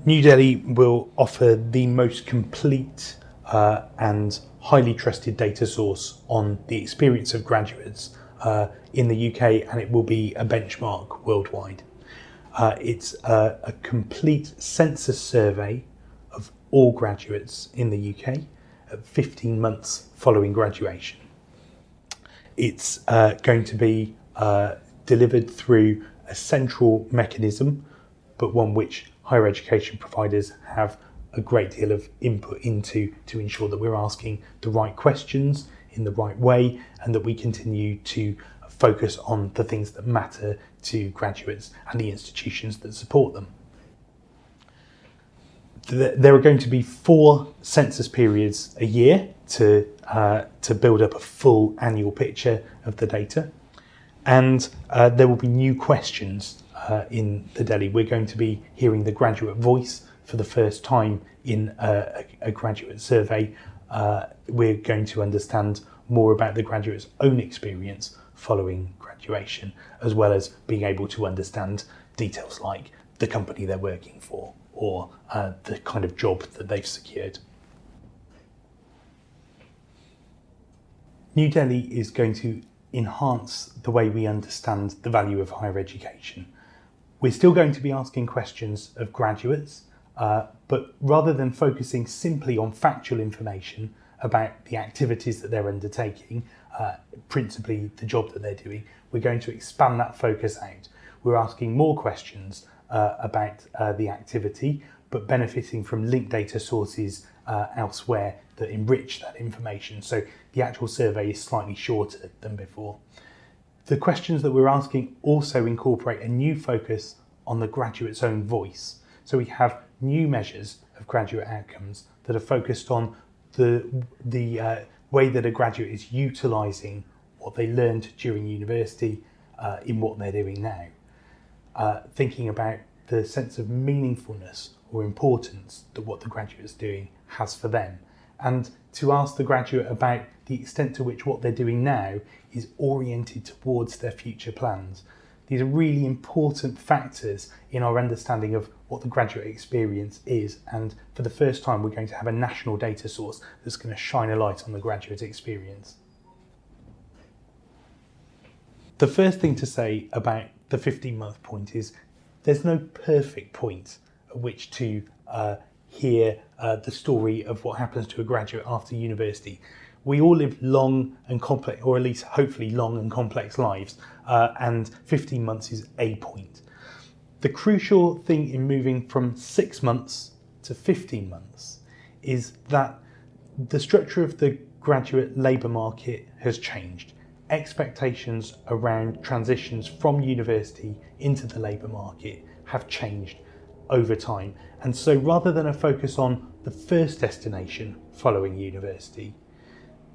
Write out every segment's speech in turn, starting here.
NewDLHE will offer the most complete and highly trusted data source on the experience of graduates in the UK, and it will be a benchmark worldwide. It's a complete census survey of all graduates in the UK at 15 months following graduation. It's going to be delivered through a central mechanism, but one which higher education providers have a great deal of input into to ensure that we're asking the right questions in the right way, and that we continue to focus on the things that matter to graduates and the institutions that support them. There are going to be 4 census periods a year to build up a full annual picture of the data, and there will be new questions in the DLHE. We're going to be hearing the graduate voice for the first time in a graduate survey. We're going to understand more about the graduate's own experience following graduation, as well as being able to understand details like the company they're working for or the kind of job that they've secured. NewDLHE is going to enhance the way we understand the value of higher education. We're still going to be asking questions of graduates, but rather than focusing simply on factual information about the activities that they're undertaking, principally the job that they're doing, we're going to expand that focus out. We're asking more questions about the activity, but benefiting from linked data sources elsewhere that enrich that information. So the actual survey is slightly shorter than before. The questions that we're asking also incorporate a new focus on the graduate's own voice. So we have new measures of graduate outcomes that are focused on the way that a graduate is utilising what they learned during university in what they're doing now. Thinking about the sense of meaningfulness or importance that what the graduate is doing has for them, and to ask the graduate about the extent to which what they're doing now is oriented towards their future plans. These are really important factors in our understanding of what the graduate experience is, and for the first time we're going to have a national data source that's going to shine a light on the graduate experience. The first thing to say about the 15-month point is there's no perfect point at which to hear the story of what happens to a graduate after university. We all live long and complex, or at least hopefully long and complex lives, and 15 months is a point. The crucial thing in moving from 6 months to 15 months is that the structure of the graduate labour market has changed. Expectations around transitions from university into the labour market have changed over time. And so rather than a focus on the first destination following university,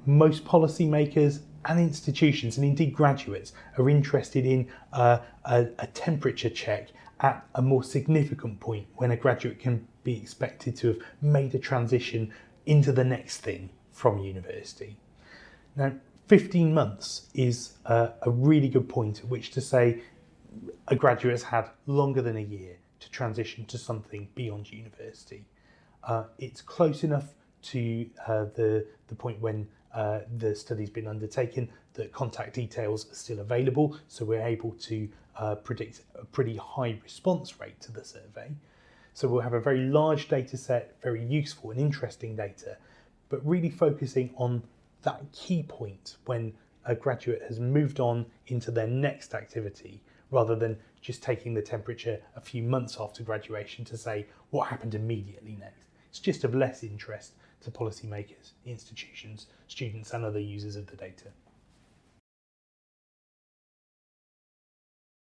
most policymakers and institutions, and indeed graduates, are interested in a temperature check at a more significant point when a graduate can be expected to have made a transition into the next thing from university. Now, 15 months is a really good point at which to say a graduate has had longer than a year to transition to something beyond university. It's close enough to the point when the study's been undertaken that contact details are still available, so we're able to predict a pretty high response rate to the survey. So we'll have a very large data set, very useful and interesting data, but really focusing on that key point when a graduate has moved on into their next activity, rather than just taking the temperature a few months after graduation to say what happened immediately next. It's just of less interest to policymakers, institutions, students and other users of the data.